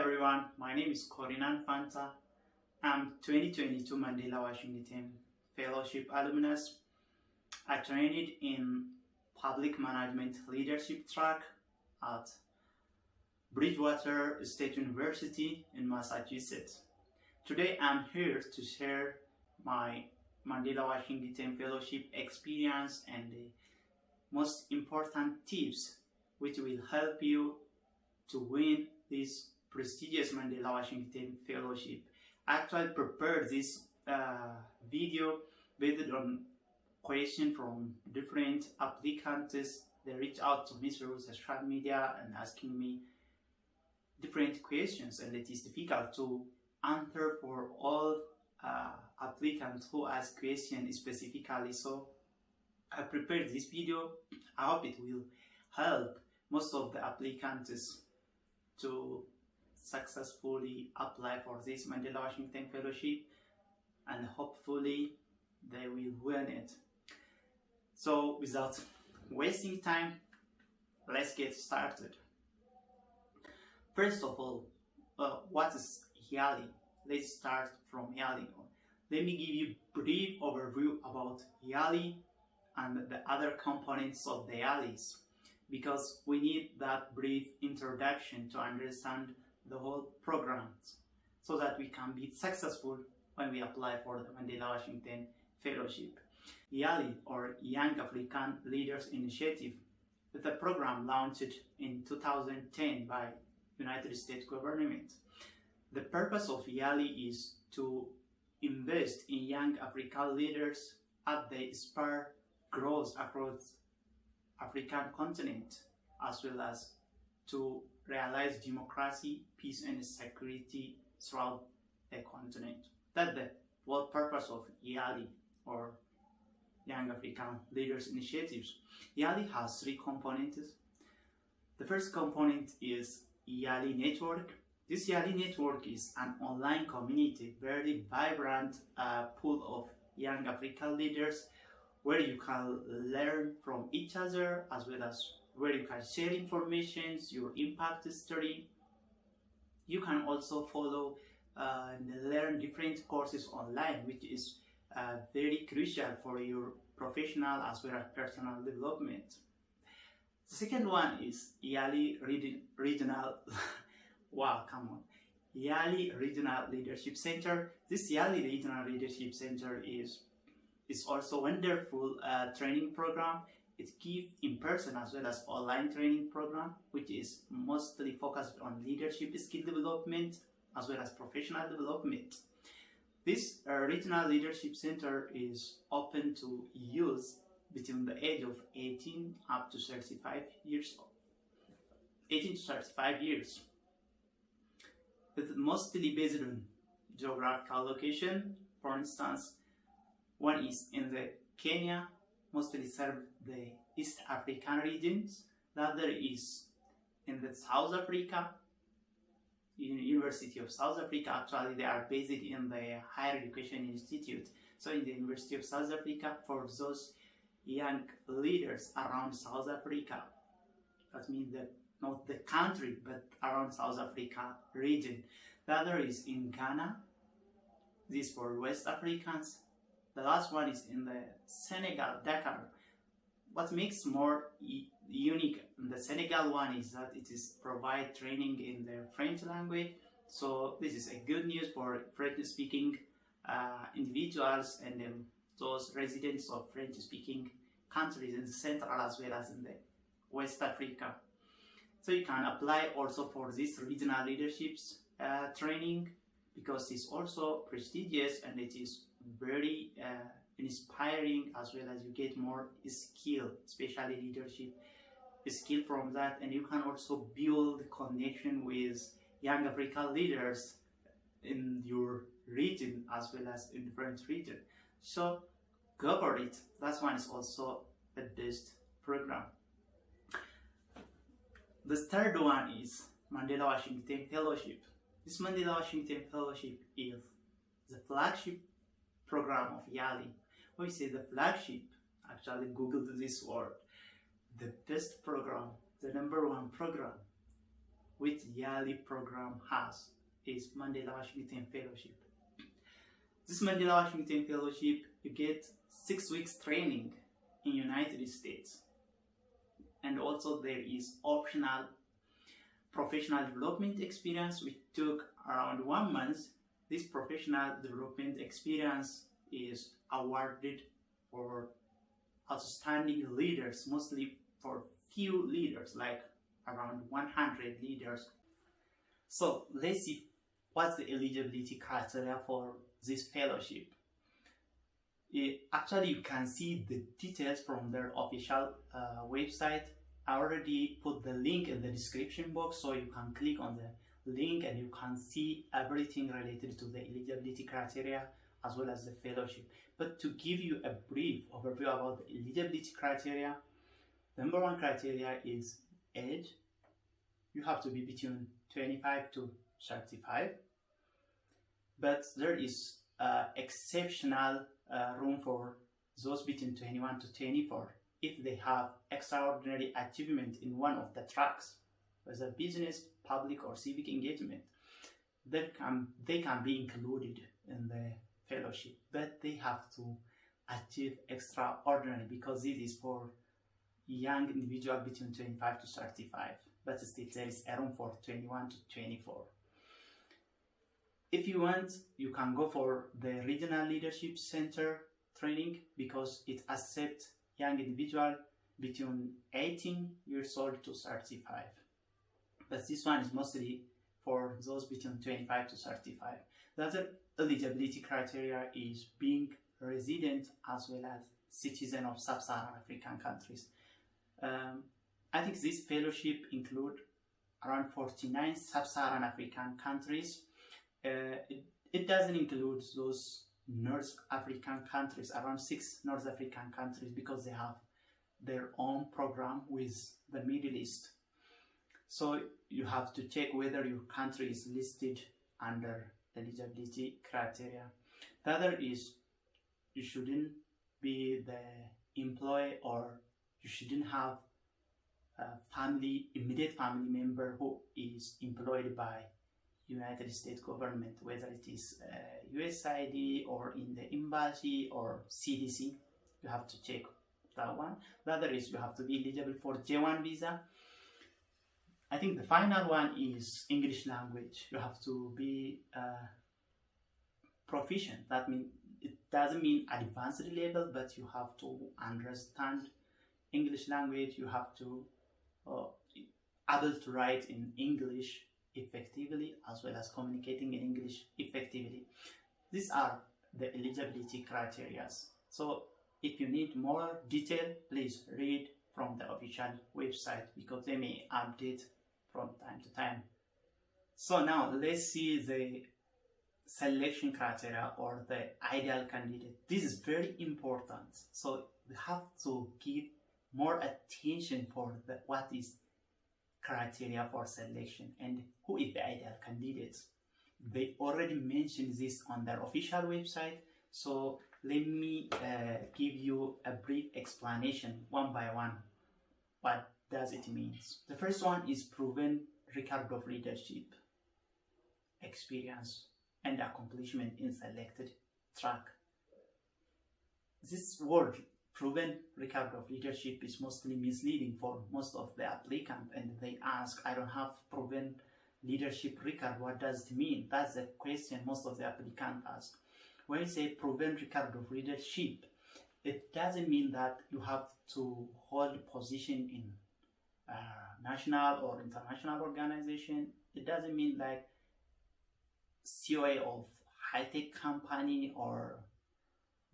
everyone, my name is Ko-Fanta. I'm 2022 Mandela Washington Fellowship alumnus. I trained in Public Management Leadership track at Bridgewater State University in Massachusetts. Today I'm here to share my Mandela Washington Fellowship experience and the most important tips which will help you to win this prestigious Mandela Washington Fellowship. I actually prepared this video based on questions from different applicants. They reached out to me through social media and asking me different questions, and it is difficult to answer for all applicants who ask questions specifically. So I prepared this video. I hope it will help most of the applicants to successfully apply for this Mandela Washington Fellowship, and hopefully they will win it. So without wasting time, let's get started. First of all, what is YALI? Let's start from YALI. Let me give you a brief overview about YALI and the other components of the YALIs, because we need that brief introduction to understand the whole program so that we can be successful when we apply for the Mandela Washington Fellowship. YALI, or Young African Leaders Initiative, is a program launched in 2010 by United States government. The purpose of YALI is to invest in young African leaders as they spur growth across African continent, as well as to realize democracy, peace and security throughout the continent. That's the whole purpose of YALI, or Young African Leaders Initiatives. YALI has three components. The first component is YALI Network. This YALI Network is an online community, very vibrant pool of young African leaders, where you can learn from each other, as well as where you can share information, your impact story. You can also follow and learn different courses online, which is very crucial for your professional as well as personal development. The second one is YALI Regional YALI Regional Leadership Center. This YALI Regional Leadership Center is also a wonderful training program. It gives in-person as well as online training program, which is mostly focused on leadership skill development as well as professional development. This Regional Leadership Center is open to use between the age of 18 up to 35 years. 18 to 35 years. It's mostly based on geographical location. For instance, one is in the Kenya, mostly serve the East African regions. The other is in the South Africa, University of South Africa. Actually, they are based in the Higher Education Institute. So in the University of South Africa, for those young leaders around South Africa, that means that not the country, but around South Africa region. The other is in Ghana. This for West Africans. The last one is in the Senegal, Dakar. What makes more unique in the Senegal one is that it is provide training in the French language. So this is a good news for French-speaking individuals and those residents of French-speaking countries in the Central as well as in the West Africa. So you can apply also for this regional leaderships training, because it's also prestigious and it is very inspiring, as well as you get more skill, especially leadership skill from that, and you can also build connection with young African leaders in your region as well as in different region. So go for it. That one is also the best program. The third one is Mandela Washington Fellowship. This Mandela Washington Fellowship is the flagship program of YALI. When we say the flagship, actually Google this word. The best program, the #1 program which YALI program has is Mandela Washington Fellowship. This Mandela Washington Fellowship, you get 6 weeks training in United States, and also there is optional professional development experience which took around 1 month. This professional development experience is awarded for outstanding leaders, mostly for few leaders, like around 100 leaders. So let's see what's the eligibility criteria for this fellowship. Actually, you can see the details from their official website. I already put the link in the description box, so you can click on the link and you can see everything related to the eligibility criteria as well as the fellowship. But to give you a brief overview about the eligibility criteria, the number 1 criteria is age. You have to be between 25 to 35, but there is exceptional room for those between 21 to 24 if they have extraordinary achievement in one of the tracks, whether business, public, or civic engagement. They can be included in the fellowship, but they have to achieve extraordinary, because this is for young individual between 25 to 35, but still there is a room for 21 to 24. If you want, you can go for the Regional Leadership Center training, because it accepts young individual between 18 years old to 35. But this one is mostly for those between 25 to 35. The other eligibility criteria is being resident as well as citizen of sub-Saharan African countries. I think this fellowship includes around 49 sub-Saharan African countries. It doesn't include those North African countries, around 6 North African countries, because they have their own program with the Middle East. So you have to check whether your country is listed under eligibility criteria. The other is you shouldn't be the employee, or you shouldn't have a immediate family member who is employed by United States government, whether it is USAID or in the embassy or CDC. You have to check that one. The other is you have to be eligible for J1 visa. I think the final one is English language. You have to be proficient. That means it doesn't mean advanced level, but you have to understand English language. You have to able to write in English effectively, as well as communicating in English effectively. These are the eligibility criteria. So if you need more detail, please read from the official website, because they may update from time to time. So now let's see the selection criteria, or the ideal candidate. This is very important. So we have to give more attention for what is criteria for selection and who is the ideal candidate. They already mentioned this on their official website, so let me give you a brief explanation one by one. What does it mean? The first one is proven record of leadership, experience, and accomplishment in selected track. This word, proven record of leadership, is mostly misleading for most of the applicants, and they ask, I don't have proven leadership record, what does it mean? That's the question most of the applicants ask. When you say proven record of leadership, it doesn't mean that you have to hold position in national or international organization. It doesn't mean like COA of high-tech company, or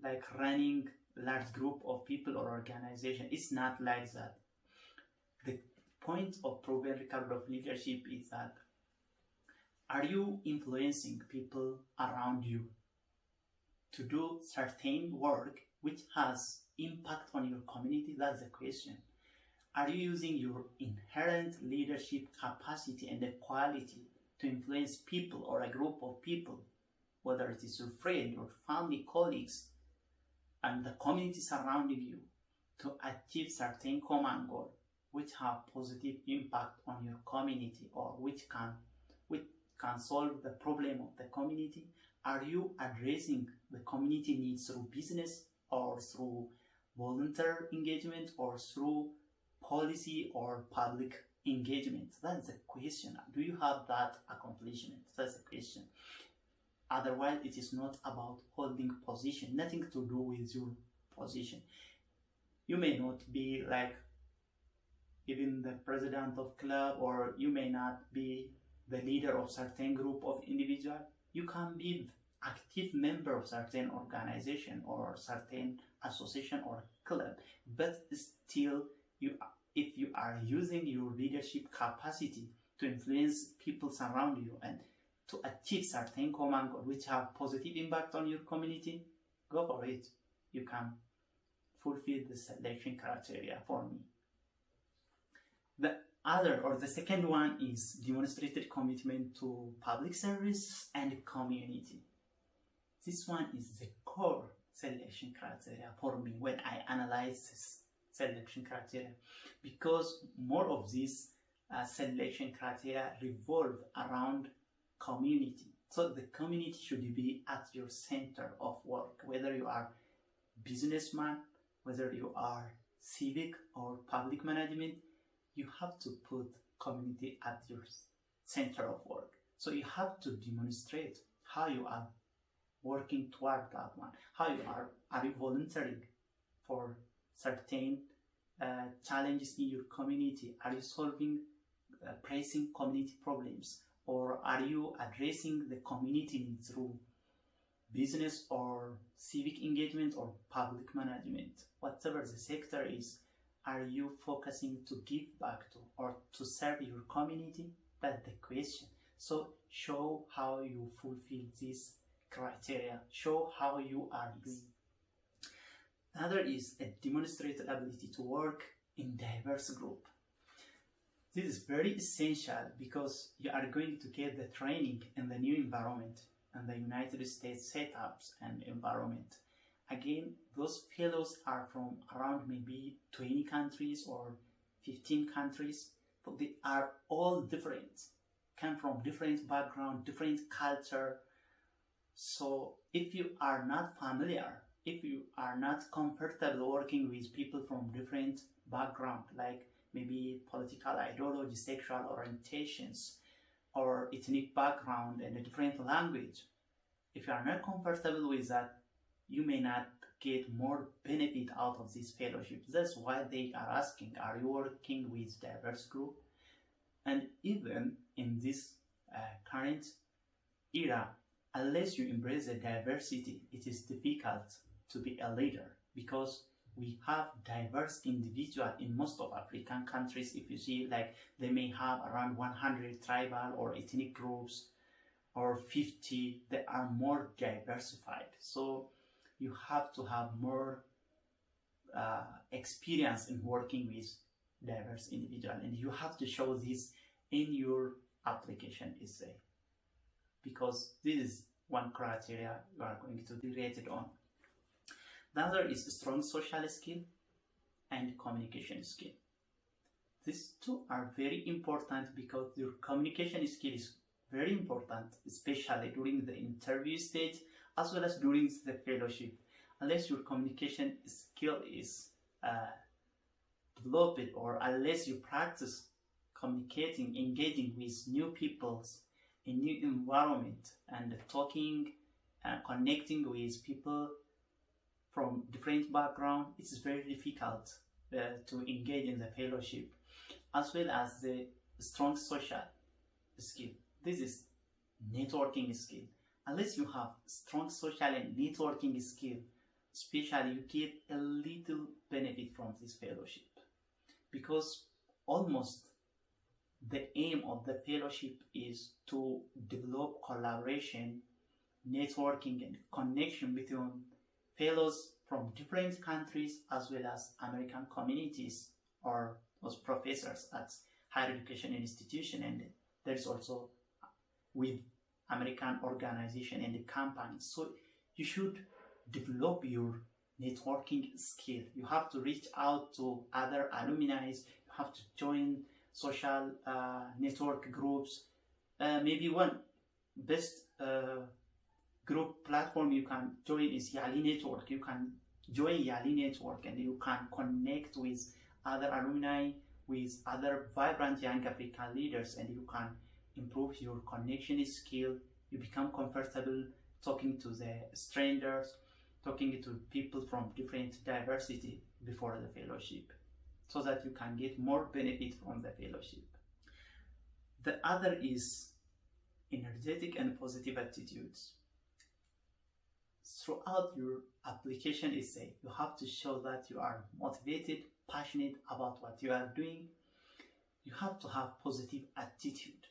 like running large group of people or organization. It's not like that. The point of proven record of leadership is that, are you influencing people around you to do certain work which has impact on your community? That's the question. Are you using your inherent leadership capacity and the quality to influence people or a group of people, whether it is your friend, your family, colleagues, and the community surrounding you, to achieve certain common goal? which have positive impact on your community, or which can solve the problem of the community? Are you addressing the community needs through business, or through volunteer engagement, or through policy or public engagement? That's the question. Do you have that accomplishment? That's the question. Otherwise, it is not about holding position, nothing to do with your position. You may not be like even the president of club, or you may not be the leader of certain group of individual. You can be active member of certain organization or certain association or club, but still if you are using your leadership capacity to influence people around you and to achieve certain common goals which have positive impact on your community, go for it. You can fulfill the selection criteria for me. The second one is demonstrated commitment to public service and community. This one is the core selection criteria for me when I analyze this selection criteria, because more of these selection criteria revolve around community. So the community should be at your center of work, whether you are businessman, whether you are civic or public management. You have to put community at your center of work. So you have to demonstrate how you are working toward that one. How you are you volunteering for certain challenges in your community? Are you solving pressing community problems? Or are you addressing the community needs through business or civic engagement or public management? Whatever the sector is, are you focusing to give back to or to serve your community? That's the question. So show how you fulfill this criteria. Show how you are doing. Another is a demonstrated ability to work in diverse group. This is very essential because you are going to get the training in the new environment and the United States setups and environment. Again, those fellows are from around maybe 20 countries or 15 countries, but they are all different, come from different background, different culture. So if you are not familiar, if you are not comfortable working with people from different background, like maybe political ideology, sexual orientations, or ethnic background and a different language, if you are not comfortable with that, you may not get more benefit out of this fellowship. That's why they are asking, are you working with diverse group? And even in this current era, unless you embrace the diversity, it is difficult to be a leader, because we have diverse individuals in most of African countries. If you see, like, they may have around 100 tribal or ethnic groups, or 50, they are more diversified. So you have to have more experience in working with diverse individuals, and you have to show this in your application essay, because this is one criteria you are going to be rated on. The other is strong social skill and communication skill. These two are very important because your communication skill is very important, especially during the interview stage as well as during the fellowship. Unless your communication skill is developed, or unless you practice communicating, engaging with new peoples in new environment and talking and connecting with people from different background, it's very difficult to engage in the fellowship, as well as the strong social skill. This is networking skill. Unless you have strong social and networking skill, especially, you get a little benefit from this fellowship, because almost the aim of the fellowship is to develop collaboration, networking, and connection between fellows from different countries as well as American communities or those professors at higher education institution, and there's also with American organization and the companies. So you should develop your networking skill. You have to reach out to other alumni, you have to join social network groups. Maybe one best group platform you can join is YALI network. You can join YALI network and you can connect with other alumni, with other vibrant young African leaders, and you can improve your connection skill. You become comfortable talking to the strangers, talking to people from different diversity before the fellowship, so that you can get more benefit from the fellowship. The other is energetic and positive attitudes. Throughout your application essay, you have to show that you are motivated, passionate about what you are doing. You have to have positive attitude,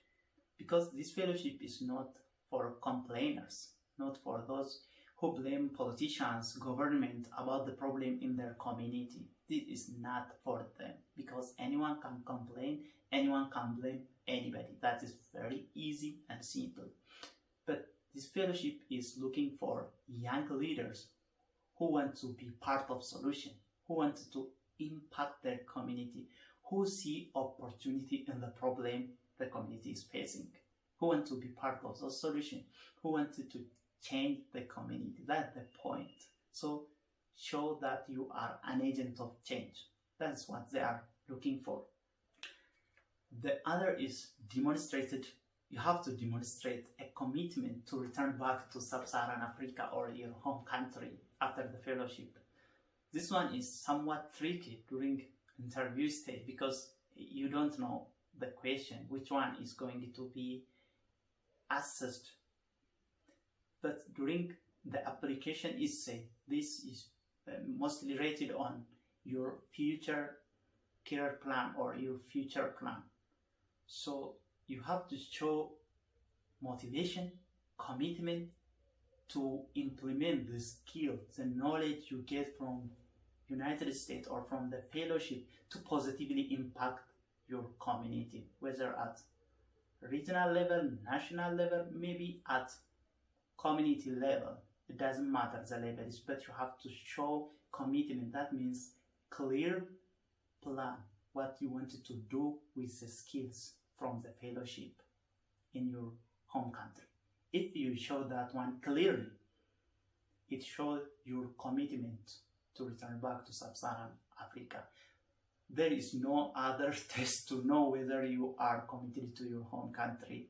because this fellowship is not for complainers, not for those who blame politicians, government about the problem in their community. This is not for them, because anyone can complain, anyone can blame anybody. That is very easy and simple. But this fellowship is looking for young leaders who want to be part of solution, who want to impact their community, who see opportunity in the problem the community is facing, who want to be part of the solution, who wanted to change the community. That's the point. So show that you are an agent of change. That's what they are looking for. The other is demonstrated. You have to demonstrate a commitment to return back to sub-Saharan Africa or your home country after the fellowship. This one is somewhat tricky during interview stage, because you don't know the question, which one is going to be assessed. But during the application essay, this is mostly rated on your future career plan or your future plan. So you have to show motivation, commitment to implement the skill, the knowledge you get from United States or from the fellowship to positively impact your community, whether at regional level, national level, maybe at community level. It doesn't matter the level is, but you have to show commitment. That means clear plan, what you wanted to do with the skills from the fellowship in your home country. If you show that one clearly, it shows your commitment to return back to sub-Saharan Africa. There is no other test to know whether you are committed to your home country.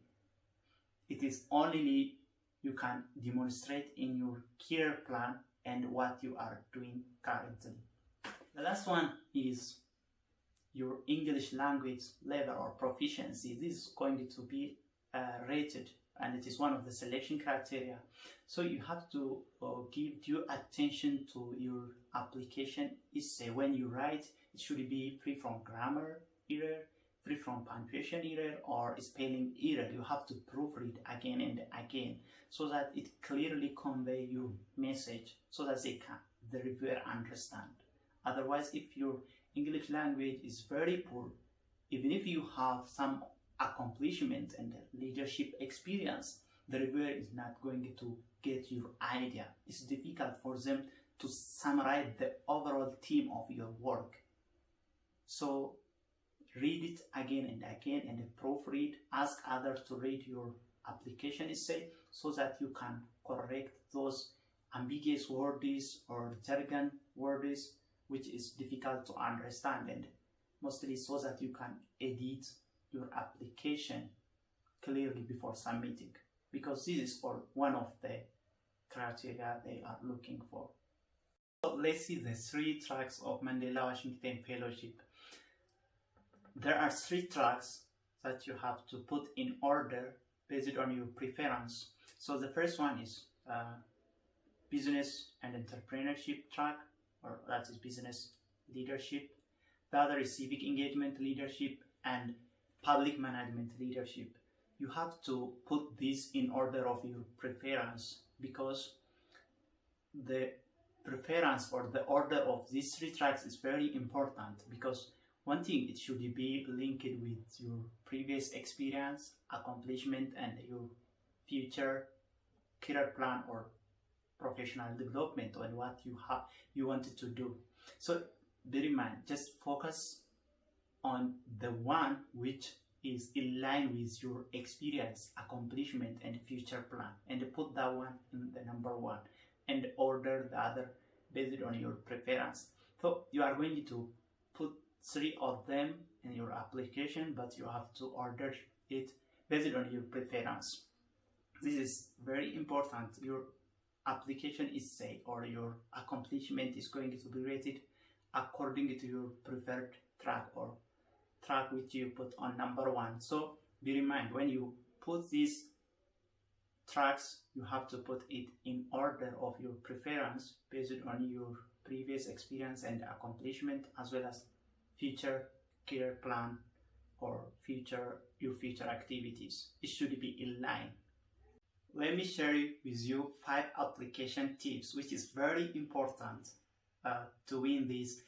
It is only you can demonstrate in your care plan and what you are doing currently. The last one is your English language level or proficiency. This is going to be rated, and it is one of the selection criteria. So you have to give due attention to your application essay. When you write, it should be free from grammar error, free from punctuation error or spelling error. You have to proofread again and again so that it clearly convey your message, so that the reviewer understand. Otherwise, if your English language is very poor, even if you have some accomplishment and leadership experience, the reviewer is not going to get your idea. It's difficult for them to summarize the overall theme of your work. So read it again and again and proofread. Ask others to read your application essay so that you can correct those ambiguous words or jargon words which is difficult to understand, and mostly so that you can edit your application clearly before submitting, because this is for one of the criteria they are looking for. So let's see the 3 tracks of Mandela Washington Fellowship. There are 3 tracks that you have to put in order based on your preference. So the first one is business and entrepreneurship track, or that is business leadership. The other is civic engagement leadership and public management leadership. You have to put this in order of your preference, because the preference or the order of these 3 tracks is very important, because one thing, it should be linked with your previous experience, accomplishment, and your future career plan or professional development and what you wanted to do. So bear in mind, just focus on the one which is in line with your experience, accomplishment, and future plan, and put that one in the number one, and order the other based on your preference. So you are going to put 3 of them in your application, but you have to order it based on your preference. This is very important. Your application is say, or your accomplishment is going to be rated according to your preferred track, or track which you put on number one. So bear in mind, when you put these tracks, you have to put it in order of your preference based on your previous experience and accomplishment, as well as future career plan or your future activities. It should be in line. Let me share with you 5 application tips, which is very important to win this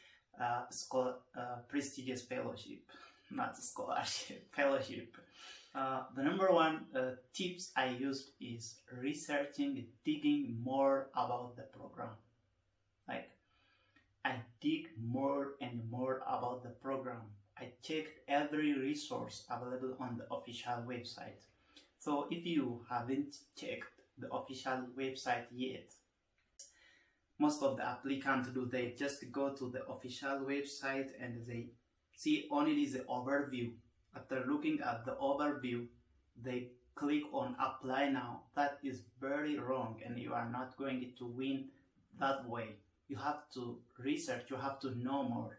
prestigious fellowship, not scholarship, fellowship. The number one tips I used is researching, digging more about the program. Like, I dig more and more about the program. I checked every resource available on the official website. So if you haven't checked the official website yet, most of the applicants do, they just go to the official website and they see only the overview. After looking at the overview, they click on apply now. That is very wrong, and you are not going to win that way. You have to research, you have to know more.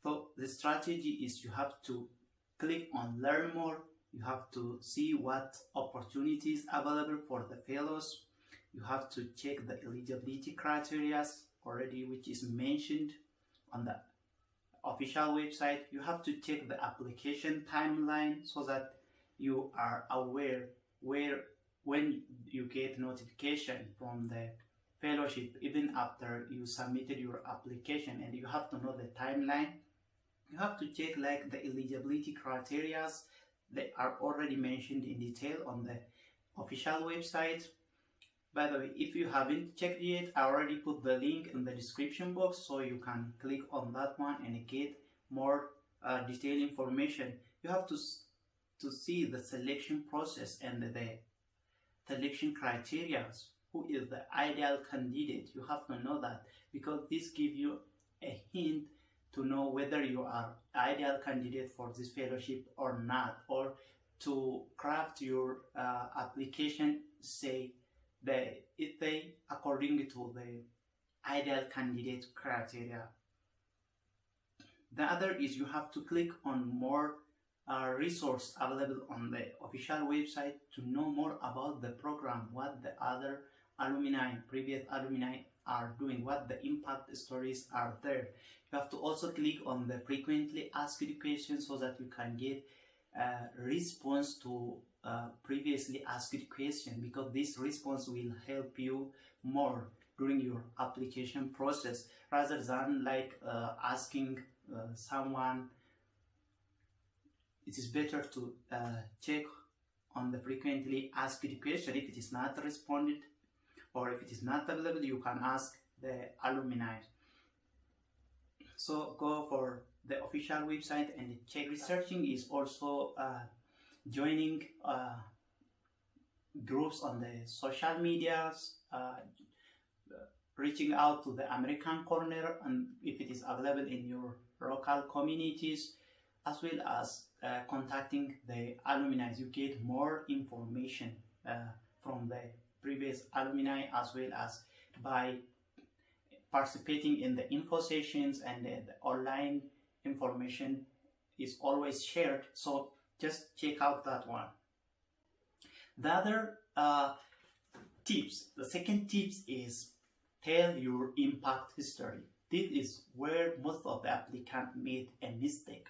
So the strategy is you have to click on learn more. You have to see what opportunities available for the fellows. You have to check the eligibility criteria already, which is mentioned on the official website. You have to check the application timeline so that you are aware when you get notification from the fellowship, even after you submitted your application, and you have to know the timeline. You have to check like the eligibility criteria. They are already mentioned in detail on the official website. By the way, if you haven't checked yet, I already put the link in the description box, so you can click on that one and get more detailed information. You have to see the selection process and the selection criteria. Who is the ideal candidate? You have to know that, because this gives you a hint to know whether you are ideal candidate for this fellowship or not, or to craft your application, say they according to the ideal candidate criteria. The other is you have to click on more resource available on the official website to know more about the program, what the other alumni, previous alumni are doing, what the impact stories are there. You have to also click on the frequently asked questions so that you can get a response to previously asked question, because this response will help you more during your application process, rather than like asking someone. It is better to check on the frequently asked question. If it is not responded or if it is not available, you can ask the alumni. So go for the official website and check. Researching is also joining groups on the social medias, reaching out to the American corner, and if it is available in your local communities, as well as contacting the alumni. You get more information from the previous alumni, as well as by participating in the info sessions, and the online information is always shared, so just check out that one. The other tips, the second tips is tell your impact history. This is where most of the applicants made a mistake.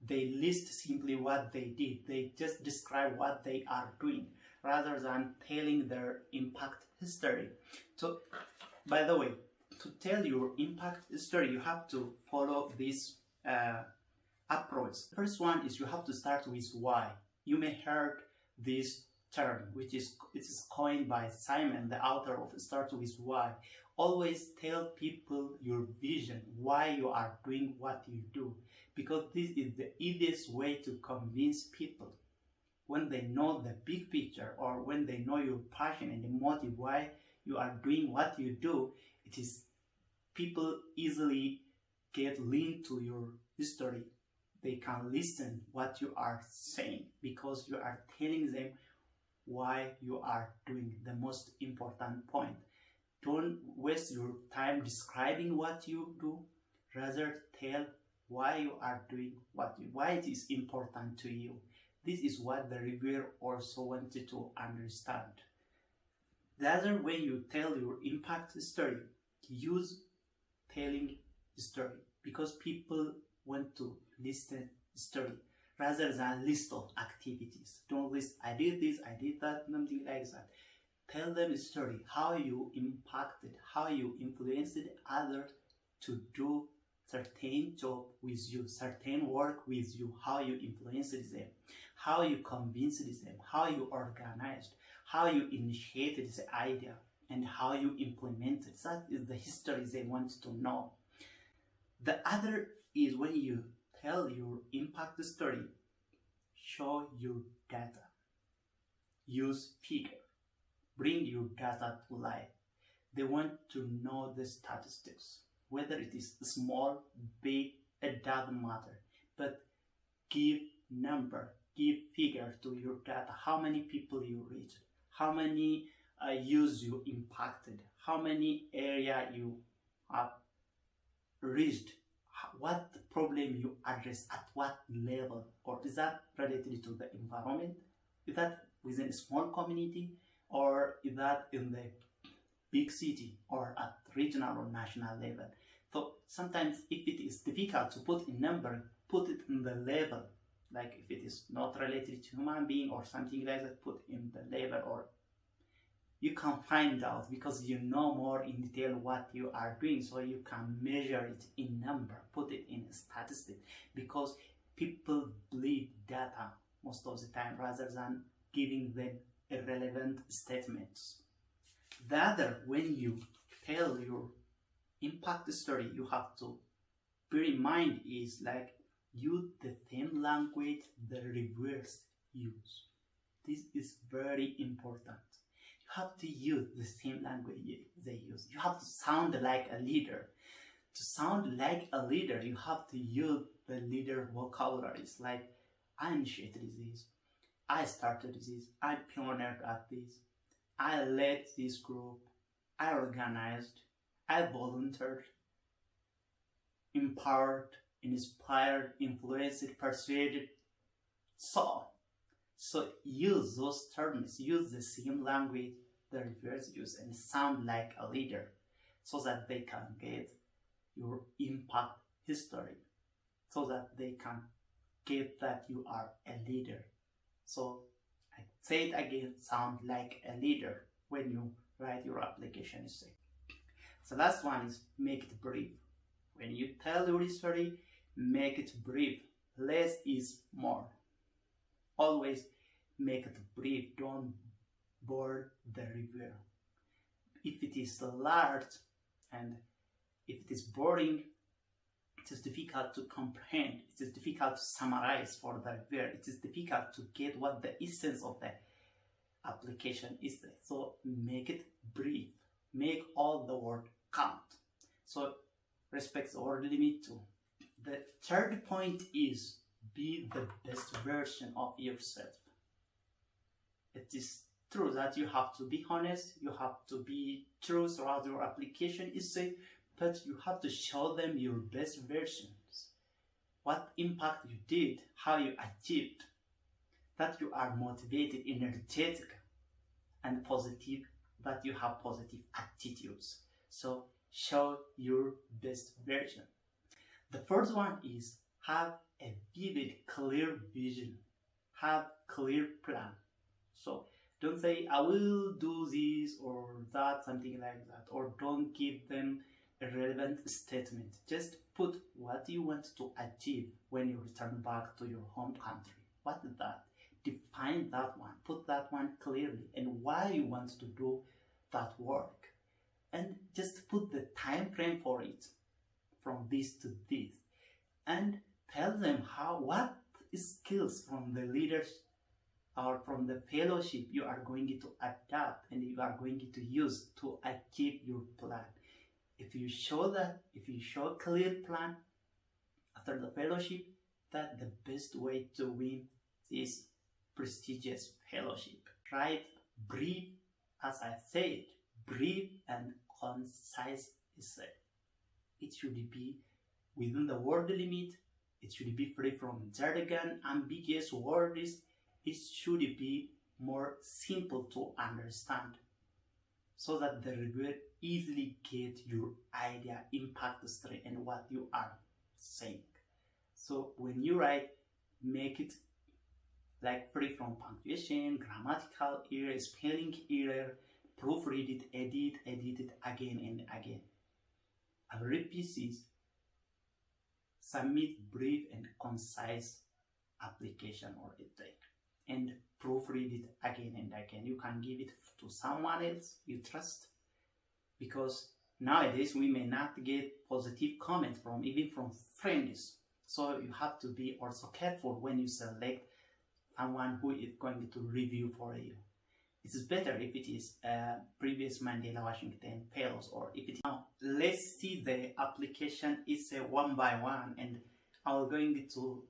They list simply what they did. They just describe what they are doing rather than telling their impact history. So, by the way, to tell your impact history, you have to follow this approach. The first one is you have to start with why. You may heard this term, which is coined by Simon, the author of Start With Why. Always tell people your vision, why you are doing what you do, because this is the easiest way to convince people. When they know the big picture, or when they know your passion and the motive why you are doing what you do, it is people easily get linked to your history. They can listen what you are saying because you are telling them why you are doing the most important point. Don't waste your time describing what you do. Rather tell why you are doing why it is important to you. This is what the reviewer also wanted to understand. The other way you tell your impact story, use telling story, because people want to listen story rather than list of activities. Don't list, I did this, I did that, nothing like that. Tell them a story, how you impacted, how you influenced others to do certain job with you, certain work with you, how you influenced them, how you convinced them, how you organized, how you initiated the idea, and how you implemented. That is the history they want to know. The other is when you tell your impact story, show your data, use figure, bring your data to life. They want to know the statistics, whether it is small, big, it doesn't matter, but give number, give figure to your data, how many people you reached, how many use you impacted, how many area you have reached, what problem you address at what level, or is that related to the environment, is that within a small community, or is that in the big city, or at regional or national level. So sometimes if it is difficult to put a number, put it in the level, like if it is not related to human being or something like that, put in the level, or you can find out because you know more in detail what you are doing, so you can measure it in number, put it in statistic, because people believe data most of the time rather than giving them irrelevant statements. The other, when you tell your impact story, you have to bear in mind is like use the same language the reviewers use. This is very important. You have to use the same language they use. You have to sound like a leader. To sound like a leader, you have to use the leader vocabularies, like I initiated this, I started this, I pioneered at this, I led this group, I organized, I volunteered, empowered, inspired, influenced, persuaded, so on. So use those terms, use the same language the reviewers use, and sound like a leader so that they can get your impact history, so that they can get that you are a leader. So I say it again, sound like a leader when you write your application essay. So last one is make it brief. When you tell your story, make it brief. Less is more. Always make it brief. Don't bore the reviewer. If it is large and if it is boring, it is difficult to comprehend. It is difficult to summarize for the reviewer. It is difficult to get what the essence of the application is. So make it brief. Make all the word count. So respect the word limit too. The third point is be the best version of yourself. It is true that you have to be honest, you have to be true throughout your application essay, but you have to show them your best versions. What impact you did, how you achieved, that you are motivated, energetic, and positive, that you have positive attitudes. So show your best version. The first one is have a vivid, clear vision. Have clear plan. So don't say, I will do this or that, something like that. Or don't give them a relevant statement. Just put what you want to achieve when you return back to your home country. What is that? define that one, put that one clearly, and why you want to do that work, and just put the time frame for it, from this to this, and tell them what skills from the leaders or from the fellowship you are going to adapt and you are going to use to achieve your plan. If you show a clear plan after the fellowship, that's the best way to win this prestigious fellowship. Write brief, as I said, brief and concise essay. It should be within the word limit. It should be free from jargon, ambiguous words. It should be more simple to understand, so that the reviewer easily get your idea, impact story, and what you are saying. So when you write, make it like free from punctuation, grammatical error, spelling error, proofread it, edit it again and again. I will repeat this. Submit brief and concise application or essay, and proofread it again and again. You can give it to someone else you trust, because nowadays we may not get positive comments even from friends. So you have to be also careful when you select someone who is going to review for you. It's better if it is a previous Mandela Washington Fellows, or if it is. Now let's see the application essay one by one, and I'm going to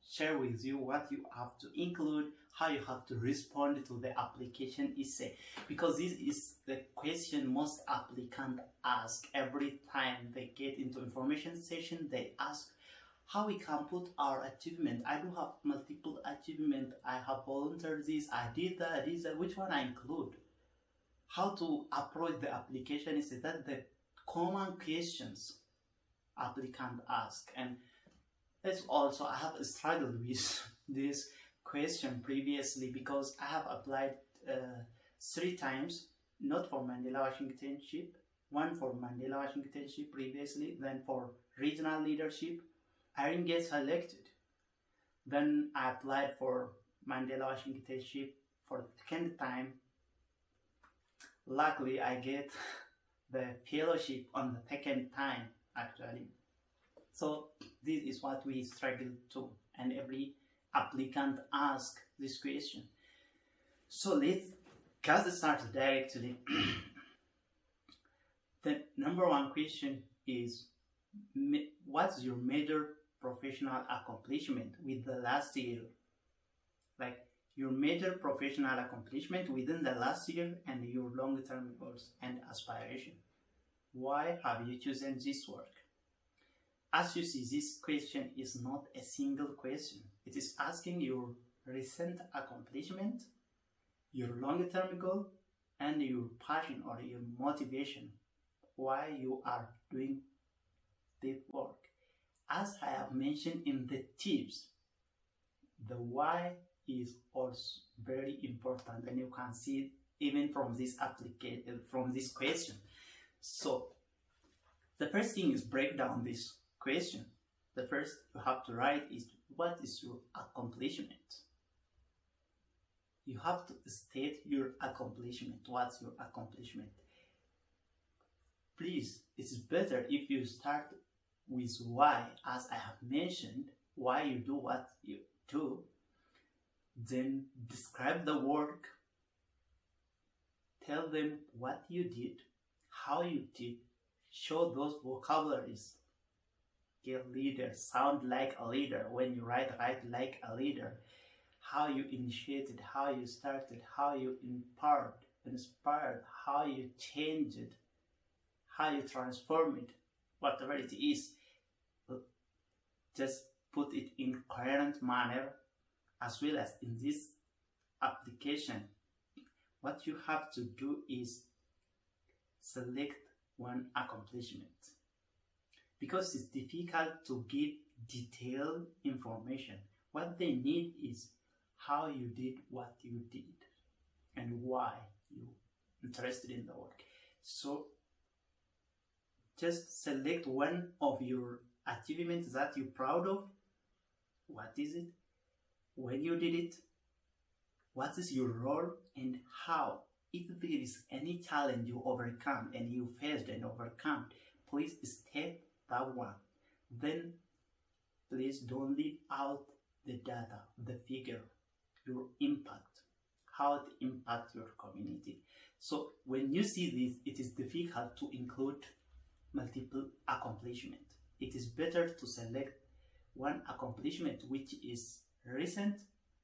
share with you what you have to include, how you have to respond to the application essay, because this is the question most applicants ask every time they get into information session. They ask how we can put our achievement. I do have multiple achievement. I have volunteered this, I did that, which one I include? How to approach the application is that the common questions applicant ask. And it's also, I have struggled with this question previously, because I have applied 3 times, not for Mandela Washingtonship, one for Mandela Washingtonship previously, then for regional leadership. I didn't get selected. Then I applied for Mandela Washingtonship for the 2nd time. Luckily, I get the fellowship on the 2nd time, actually. So this is what we struggle to, and every applicant asks this question. So let's get started directly. The number 1 question is, what's your major professional accomplishment with the last year? Like your major professional accomplishment within the last year, and your long-term goals and aspiration. Why have you chosen this work? As you see, this question is not a single question. It is asking your recent accomplishment, your long-term goal, and your passion or your motivation, why you are doing this work. As I have mentioned in the tips, the why is also very important, and you can see it even from this question. So the first thing is break down this question. The first you have to write is, what is your accomplishment? You have to state your accomplishment. What's your accomplishment? Please, it's better if you start with why, as I have mentioned, why you do what you do. Then describe the work. Tell them what you did, how you did. Show those vocabularies. Get leader, sound like a leader. When you write like a leader. How you initiated, how you started, how you inspired, how you changed it, how you transform it, whatever it is. Just put it in coherent manner, as well as in this application. What you have to do is select one accomplishment, because it's difficult to give detailed information. What they need is how you did what you did and why you interested in the work. So just select one of your achievements that you're proud of. What is it? When you did it, what is your role and how. If there is any challenge you overcome and you faced and overcome, please state that one. Then please don't leave out the data, the figure, your impact, how it impacts your community. So when you see this, it is difficult to include multiple accomplishments. It is better to select one accomplishment which is recent,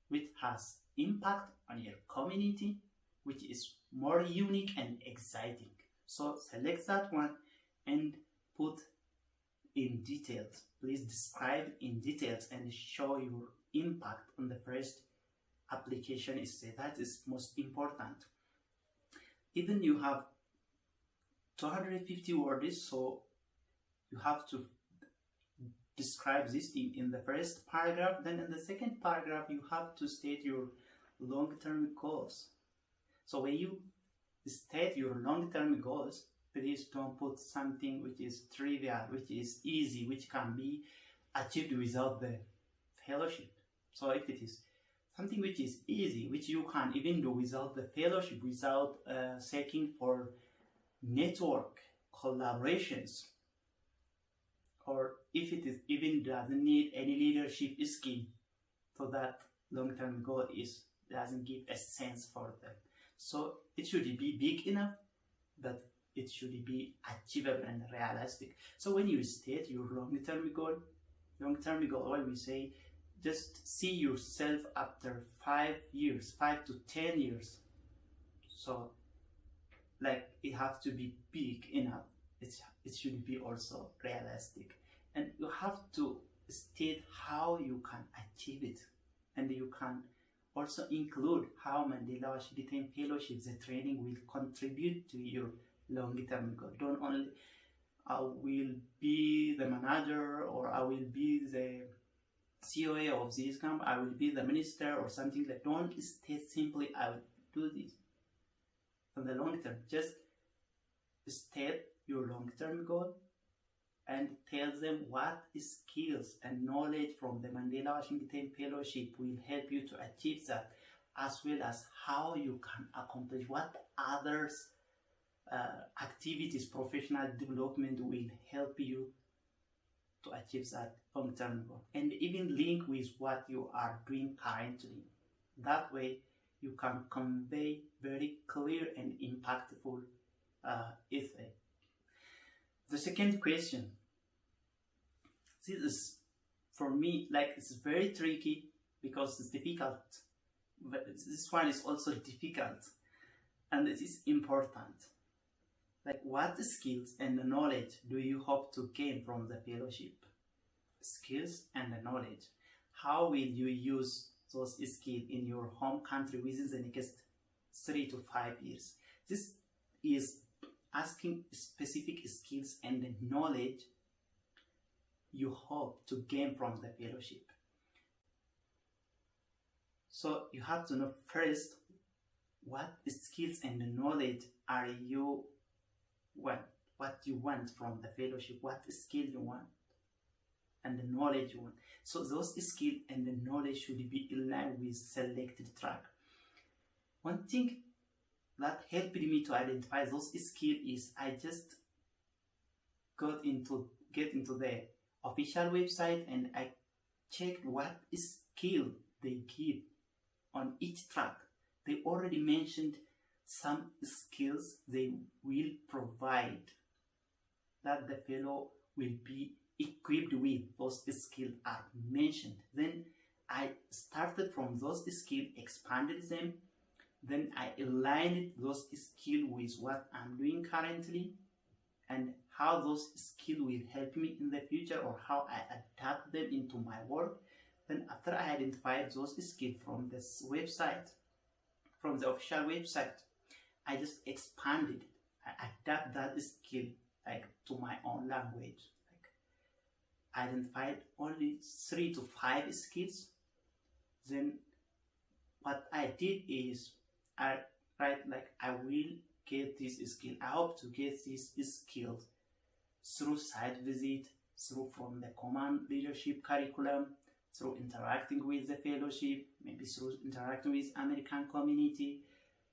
which has impact on your community, which is more unique and exciting. So select that one and put in details. Please describe in details and show your impact on the first application essay. That is most important. Even you have 250 words, so you have to describe this in the first paragraph. Then in the second paragraph, you have to state your long-term goals. So when you state your long-term goals, please don't put something which is trivial, which is easy, which can be achieved without the fellowship. So if it is something which is easy, which you can even do without the fellowship, without seeking for network collaborations, or if it is even doesn't need any leadership skill, so that long-term goal doesn't give a sense for them. So it should be big enough, but it should be achievable and realistic. So when you state your long-term goal, when we say just see yourself after 5 years, 5 to 10 years. So like it has to be big enough. It should be also realistic. And you have to state how you can achieve it. And you can also include how Mandela Washington Fellowship, the training, will contribute to your long-term goal. Don't only, I will be the manager, or I will be the COA of this camp, I will be the minister or something like that. Don't state simply, I will do this. For the long term, just state your long-term goal and tell them what skills and knowledge from the Mandela Washington Fellowship will help you to achieve that, as well as how you can accomplish what others activities, professional development will help you to achieve that long-term goal, and even link with what you are doing currently. That way you can convey very clear and impactful essay. The second question, this is for me, like, it's very tricky because it's difficult, but this one is also difficult and it is important. Like, what skills and knowledge do you hope to gain from the fellowship? Skills and knowledge. How will you use those skills in your home country within the next 3 to 5 years? This is asking specific skills and knowledge you hope to gain from the fellowship. So you have to know first what skills and knowledge are you want, what you want from the fellowship, what skill you want, and the knowledge you want. So those skills and the knowledge should be in line with selected track. One thing that helped me to identify those skills is I just get into the official website and I checked what skill they give on each track. They already mentioned some skills they will provide that the fellow will be equipped with. Those skills are mentioned. Then I started from those skills, expanded them, then I aligned those skills with what I'm doing currently and how those skills will help me in the future, or how I adapt them into my work. Then after I identified those skills from this website, from the official website, I just expanded it. I adapt that skill like to my own language. Like, I identified only 3 to 5 skills. Then what I did is I write like, I will get this skill. I hope to get these skills through site visit, through from the command leadership curriculum, through interacting with the fellowship, maybe through interacting with American community,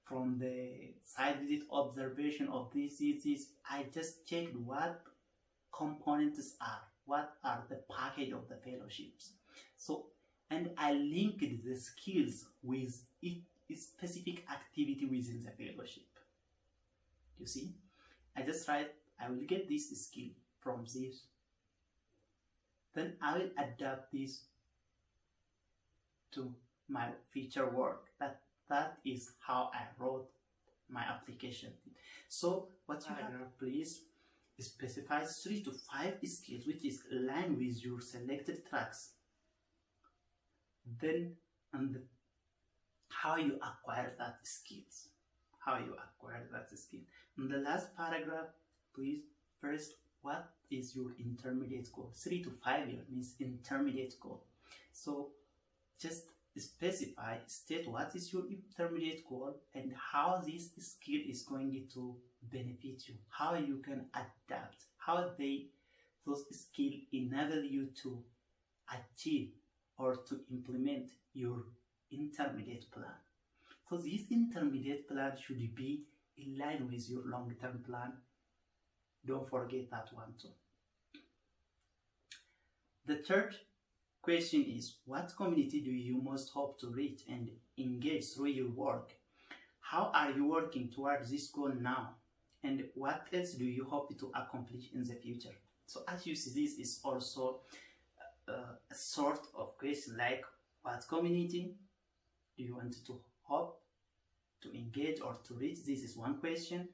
from the site visit observation of these cities. I just checked what components are, what are the package of the fellowships. So, and I linked the skills with a specific activity within the fellowship. You see, I just write, I will get this skill from this. Then I will adapt this to my future work. That is how I wrote my application. So what you have, please specify 3 to 5 skills which is aligned with your selected tracks. Then, and how you acquire that skills. How you acquire that skill. In the last paragraph, please, first, what is your intermediate goal? 3 to 5 years means intermediate goal. So just specify, state what is your intermediate goal and how this skill is going to benefit you, how you can adapt, how those skills enable you to achieve or to implement your intermediate plan. So this intermediate plan should be in line with your long-term plan. Don't forget that one too. The third question is, what community do you most hope to reach and engage through your work? How are you working towards this goal now? And what else do you hope to accomplish in the future? So as you see, this is also a sort of question like, what community do you want to hope to engage or to reach? This is one question.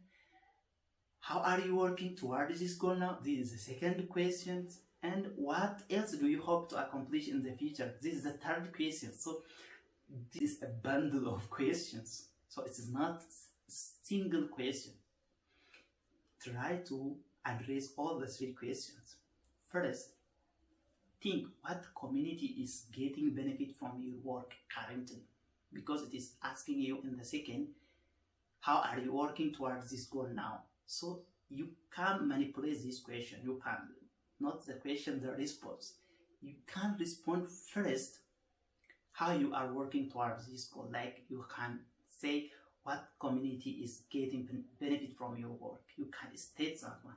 How are you working towards this goal now? This is the second question. And what else do you hope to accomplish in the future? This is the third question. So this is a bundle of questions. So it is not a single question. Try to address all the 3 questions. First, think what community is getting benefit from your work currently, because it is asking you in the second, how are you working towards this goal now? So you can manipulate this question. You can, not the question, the response. You can respond first how you are working towards this goal. Like you can say what community is getting benefit from your work. You can state that one.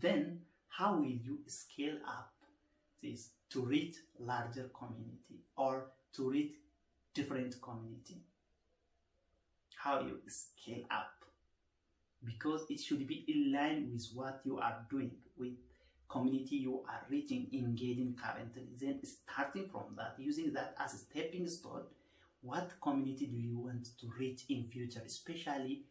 Then how will you scale up this to reach larger community or to reach different community? How you scale up, because it should be in line with what you are doing, with community you are reaching, engaging currently. Then starting from that, using that as a stepping stone, what community do you want to reach in future, especially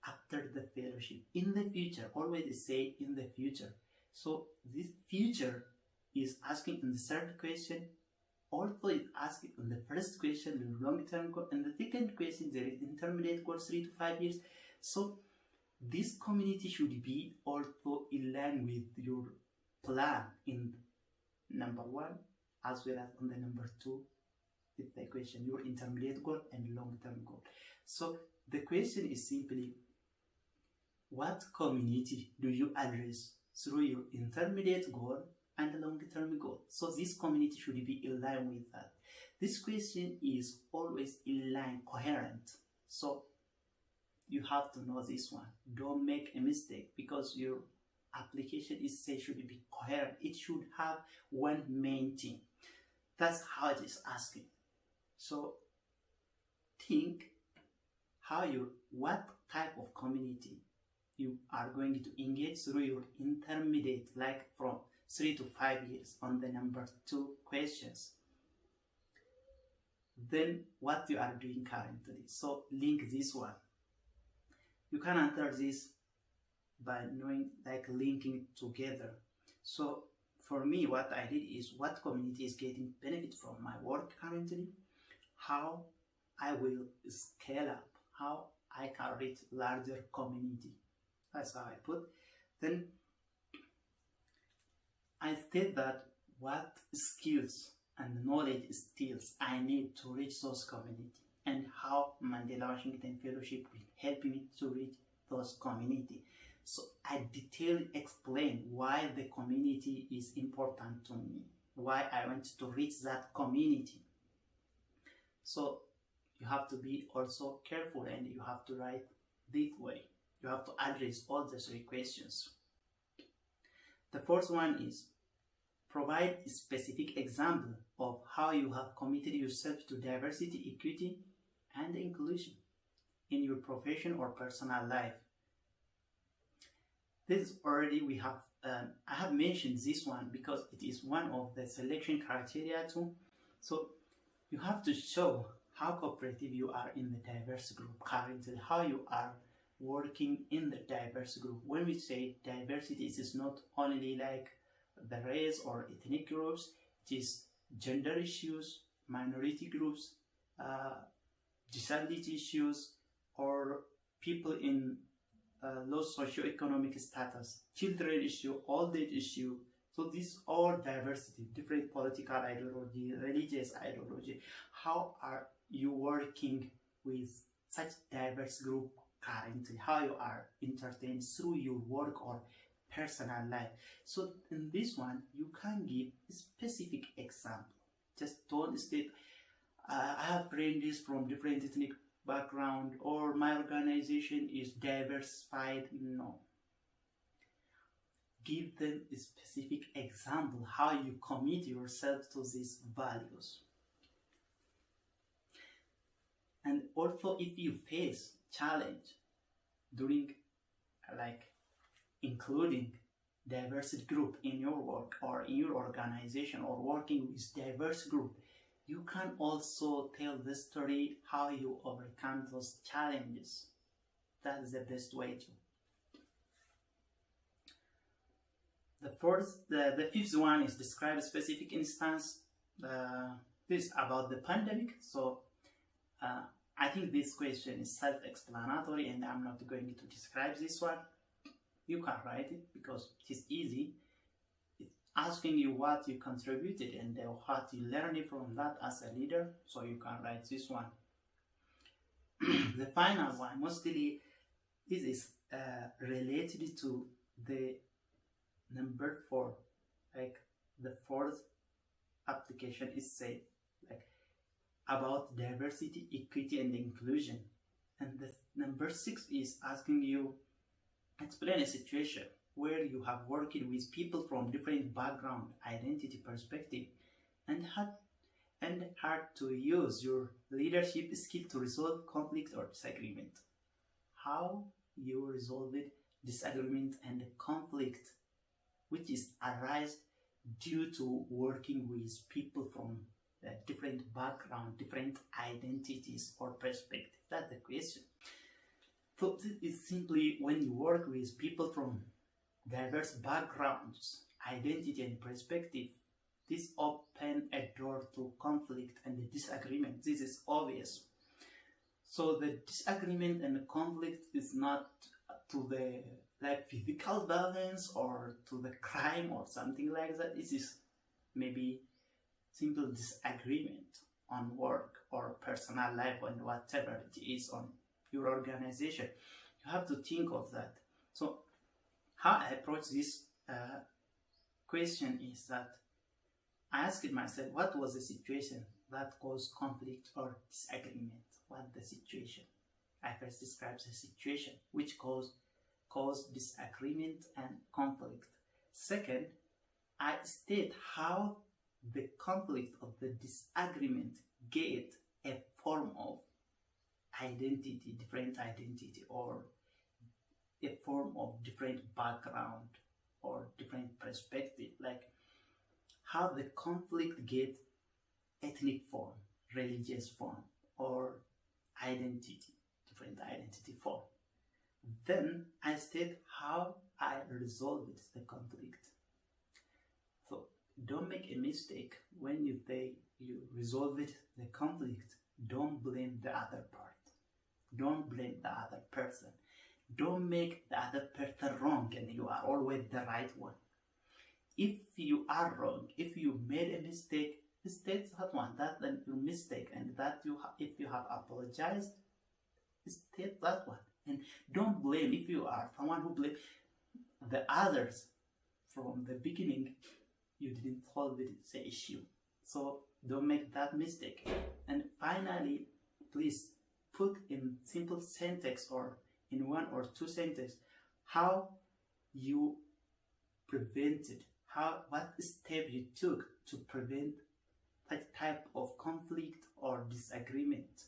after the fellowship? In the future, always say in the future. So this future is asking in the third question, also is asking in the first question, the long-term goal, and the second question, there is intermediate goal, 3 to 5 years. So this community should be also in line with your plan in number 1 as well as on the number 2 with the question, your intermediate goal and long-term goal. So the question is simply, what community do you address through your intermediate goal and long-term goal? So this community should be in line with that. This question is always in line, coherent. So you have to know this one. Don't make a mistake, because your application should be coherent. It should have one main thing. That's how it is asking. So think what type of community you are going to engage through your intermediate, like from 3 to 5 years on the number 2 questions. Then what you are doing currently. So link this one. You can answer this by knowing, like linking together. So for me, what I did is, what community is getting benefit from my work currently, how I will scale up, how I can reach larger community. That's how I put. Then I state that what skills and knowledge skills I need to reach those community, and how Mandela Washington Fellowship will help me to reach those community. So I detailedly explain why the community is important to me, why I want to reach that community. So you have to be also careful, and you have to write this way. You have to address all the three questions. The first one is provide a specific example of how you have committed yourself to diversity, equity, and inclusion in your profession or personal life. This already we have, I have mentioned this one because it is one of the selection criteria too. So you have to show how cooperative you are in the diverse group currently, how you are working in the diverse group. When we say diversity, it is not only like the race or ethnic groups, it is gender issues, minority groups, disability issues, or people in low socioeconomic status, children issue, old age issue. So this all diversity, different political ideology, religious ideology. How are you working with such diverse group currently? How you are entertained through your work or personal life? So in this one, you can give a specific example. Just don't state, I have friends from different ethnic background, or my organization is diversified. No. Give them a specific example how you commit yourself to these values. And also, if you face challenge during like including diverse group in your work or in your organization, or working with diverse group, you can also tell the story how you overcome those challenges. That is the best way to. The fifth one is describe a specific instance. This is about the pandemic. So I think this question is self-explanatory, and I'm not going to describe this one. You can write it because it is easy. It's asking you what you contributed and what you learned from that as a leader. So you can write this one. The final one, mostly this is related to the number 4, like the fourth application is say like about diversity, equity, and inclusion. And the number 6 is asking you explain a situation where you have worked with people from different background, identity, perspective, and had to use your leadership skill to resolve conflict or disagreement. How you resolved disagreement and conflict which is arise due to working with people from different background, different identities or perspective. That's the question. So this is simply when you work with people from diverse backgrounds, identity, and perspective, this opens a door to conflict and disagreement. This is obvious. So the disagreement and the conflict is not to the like physical violence or to the crime or something like that. This is maybe simple disagreement on work or personal life and whatever it is on your organization. You have to think of that. So how I approach this question is that I asked myself, what was the situation that caused conflict or disagreement? What the situation? I first describe the situation which caused disagreement and conflict. Second, I state how the conflict of the disagreement get a form of identity, different identity, or a form of different background or different perspective, like how the conflict get ethnic form, religious form, or identity, different identity form. Then I state how I resolved the conflict. So don't make a mistake when you say you resolved the conflict. Don't blame the other part. Don't blame the other person. Don't make the other person wrong and you are always the right one. If you are wrong, if you made a mistake, state that one, that's your mistake, and that if you have apologized, state that one. And don't blame, if you are someone who blames the others from the beginning, you didn't solve the issue. So don't make that mistake. And finally, please put in simple sentence or in 1 or 2 sentences how you prevented, what step you took to prevent that type of conflict or disagreement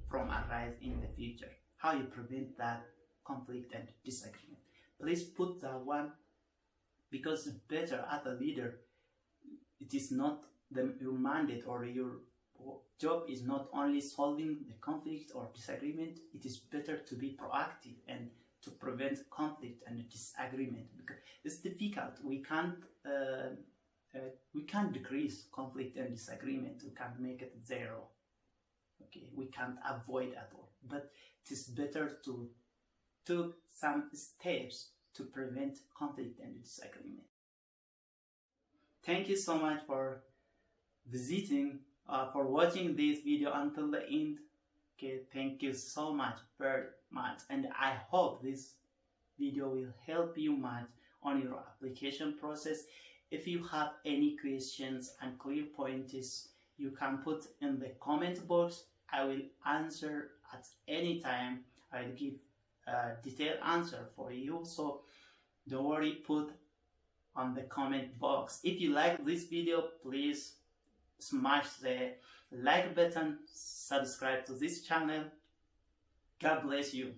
from arise in the future. How you prevent that conflict and disagreement. Please put that one, because better as a leader, it is not your mandate or your job is not only solving the conflict or disagreement. It is better to be proactive and to prevent conflict and disagreement, because it's difficult. We can't decrease conflict and disagreement. We can't make it zero. Okay, we can't avoid at all. But it is better to take some steps to prevent conflict and disagreement. Thank you so much for visiting, for watching this video until the end. Okay, thank you so much, very much, and I hope this video will help you much on your application process. If you have any questions and clear points, you can put in the comment box. I will answer at any time. I'll give a detailed answer for you, so don't worry, put on the comment box. If you like this video, please smash the like button, subscribe to this channel. God bless you.